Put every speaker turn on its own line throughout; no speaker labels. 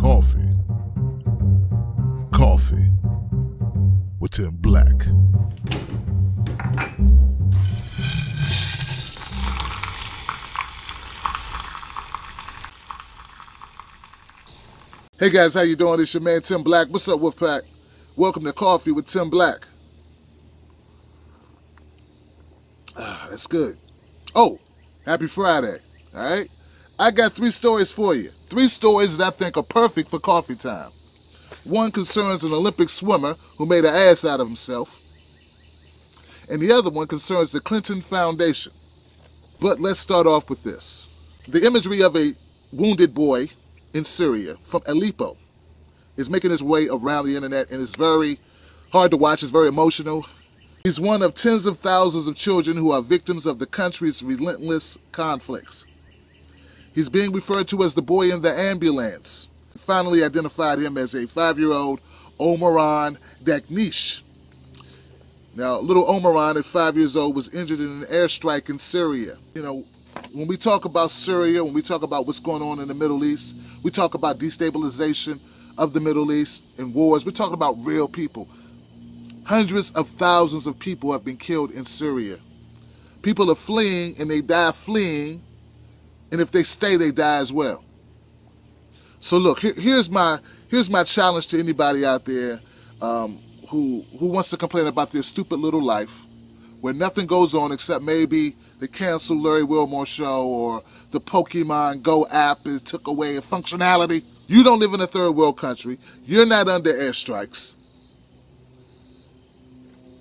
Coffee. Coffee with Tim Black. Hey guys, how you doing? It's your man Tim Black. What's up, Wolfpack? Welcome to Coffee with Tim Black. That's good. Oh, happy Friday. All right? I got 3 stories for you. 3 stories that I think are perfect for coffee time. One concerns an Olympic swimmer who made an ass out of himself. And the other one concerns the Clinton Foundation. But let's start off with this. The imagery of a wounded boy in Syria from Aleppo is making its way around the internet, and it's very hard to watch. It's very emotional. He's one of tens of thousands of children who are victims of the country's relentless conflicts. He's being referred to as the boy in the ambulance. Finally identified him as a 5-year-old Omaran Dagnish. Now, little Omaran at 5 years old was injured in an airstrike in Syria. You know, when we talk about Syria, when we talk about what's going on in the Middle East, we talk about destabilization of the Middle East and wars. We're talking about real people. Hundreds of thousands of people have been killed in Syria. People are fleeing, and they die fleeing, and if they stay, they die as well. So look, here's my challenge to anybody out there who wants to complain about their stupid little life, where nothing goes on except maybe the canceled Larry Wilmore show or the Pokemon Go app took away a functionality. You don't live in a third world country. You're not under airstrikes.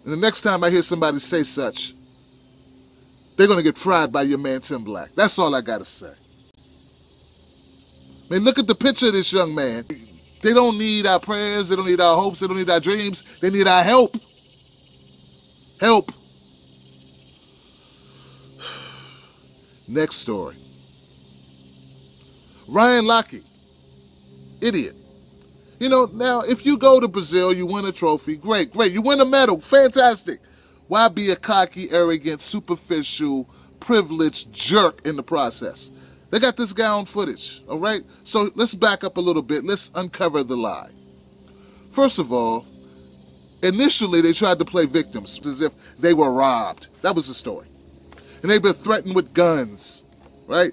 And the next time I hear somebody say such, they're going to get fried by your man Tim Black. That's all I got to say. I mean, look at the picture of this young man. They don't need our prayers. They don't need our hopes. They don't need our dreams. They need our help. Help. Next story. Ryan Lochte, idiot. You know, now, if you go to Brazil, you win a trophy, great. You win a medal, fantastic. Why be a cocky, arrogant, superficial, privileged jerk in the process? They got this guy on footage, all right? So let's back up a little bit. Let's uncover the lie. First of all, initially they tried to play victims as if they were robbed. That was the story. And they've been threatened with guns, right?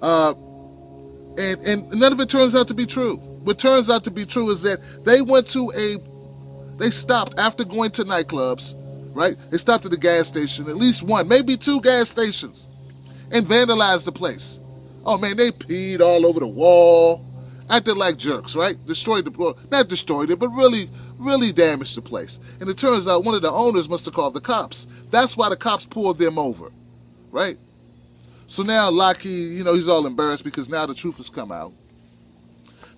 And none of it turns out to be true. What turns out to be true is that they stopped after going to nightclubs, right? They stopped at the gas station, at least one, maybe 2 gas stations, and vandalized the place. Oh man, they peed all over the wall, acted like jerks, right? Not destroyed it, but really damaged the place. And it turns out one of the owners must have called the cops. That's why the cops pulled them over, right? So now Lochte, he's all embarrassed because now the truth has come out.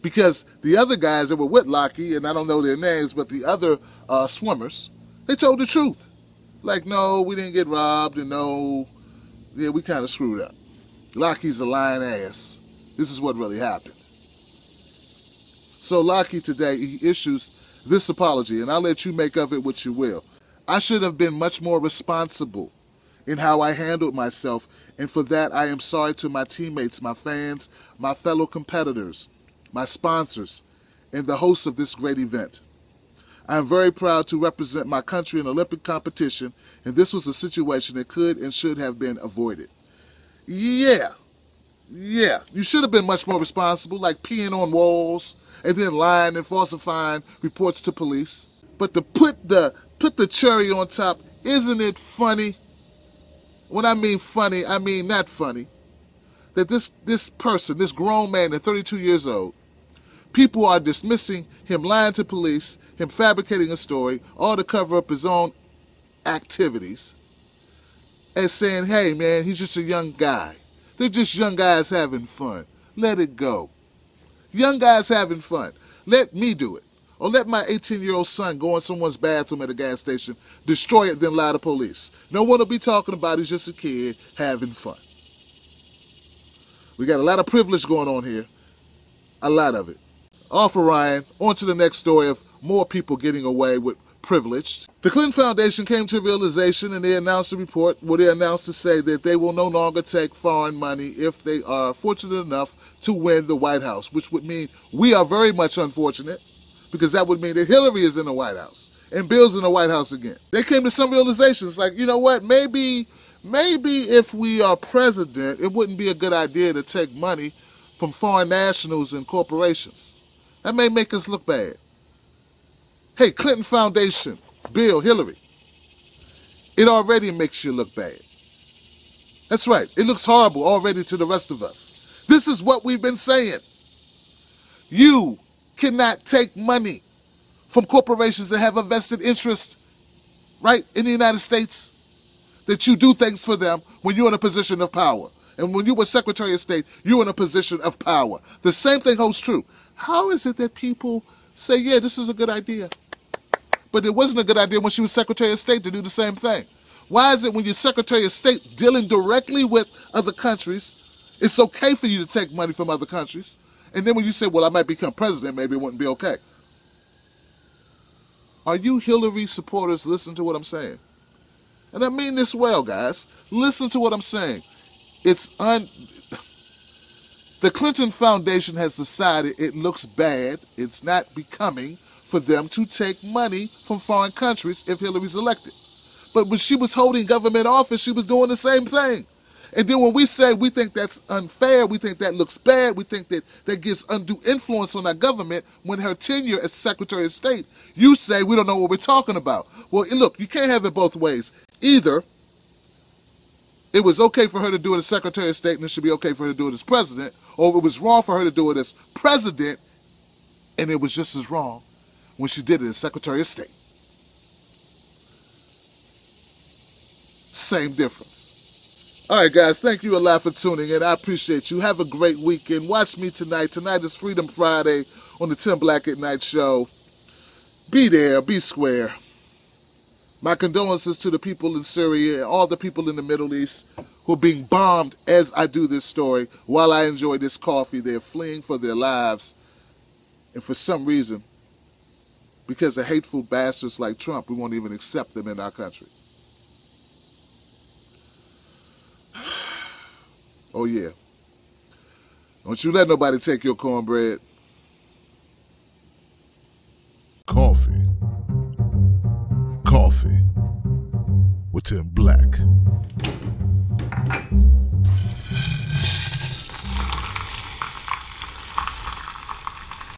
Because the other guys that were with Lochte, and I don't know their names, but the other swimmers, they told the truth. Like, no, we didn't get robbed, and no, yeah, we kind of screwed up. Lochte's a lying ass. This is what really happened. So Lochte today, he issues this apology, and I'll let you make of it what you will. I should have been much more responsible in how I handled myself, and for that I am sorry to my teammates, my fans, my fellow competitors, my sponsors, and the hosts of this great event. I am very proud to represent my country in Olympic competition, and this was a situation that could and should have been avoided. Yeah, you should have been much more responsible, like peeing on walls and then lying and falsifying reports to police. But to put the cherry on top, isn't it funny? When I mean funny, I mean not funny. That this person, this grown man at 32 years old, people are dismissing him lying to police, him fabricating a story, all to cover up his own activities, and saying, hey man, he's just a young guy. They're just young guys having fun. Let it go. Young guys having fun. Let me do it. Or let my 18-year-old son go in someone's bathroom at a gas station, destroy it, then lie to police. No one will be talking about he's just a kid having fun. We got a lot of privilege going on here. A lot of it. Off of Ryan, on to the next story of more people getting away with privilege. The Clinton Foundation came to a realization, and they announced a report where they announced to say that they will no longer take foreign money if they are fortunate enough to win the White House, which would mean we are very much unfortunate, because that would mean that Hillary is in the White House and Bill's in the White House again. They came to some realizations like, you know what, maybe if we are president, it wouldn't be a good idea to take money from foreign nationals and corporations. That may make us look bad. Hey, Clinton Foundation, Bill, Hillary, it already makes you look bad. That's right, it looks horrible already to the rest of us. This is what we've been saying. You cannot take money from corporations that have a vested interest, right, in the United States, that you do things for them when you're in a position of power. And when you were Secretary of State, you're in a position of power. The same thing holds true. How is it that people say, yeah, this is a good idea, but it wasn't a good idea when she was Secretary of State to do the same thing? Why is it when you're Secretary of State dealing directly with other countries, it's okay for you to take money from other countries, and then when you say, well, I might become president, maybe it wouldn't be okay? Are you Hillary supporters? Listen to what I'm saying. And I mean this well, guys. Listen to what I'm saying. The Clinton Foundation has decided it looks bad, it's not becoming for them to take money from foreign countries if Hillary's elected. But when she was holding government office, she was doing the same thing. And then when we say we think that's unfair, we think that looks bad, we think that gives undue influence on our government when her tenure as Secretary of State, you say we don't know what we're talking about. Well, look, you can't have it both ways. Either it was okay for her to do it as Secretary of State and it should be okay for her to do it as president, or it was wrong for her to do it as president and it was just as wrong when she did it as Secretary of State. Same difference. All right, guys, thank you a lot for tuning in. I appreciate you. Have a great weekend. Watch me tonight. Tonight is Freedom Friday on the Tim Black at Night show. Be there. Be square. My condolences to the people in Syria and all the people in the Middle East who are being bombed as I do this story. While I enjoy this coffee, they're fleeing for their lives. And for some reason, because of hateful bastards like Trump, we won't even accept them in our country. Oh, yeah. Don't you let nobody take your cornbread. Coffee with Tim Black.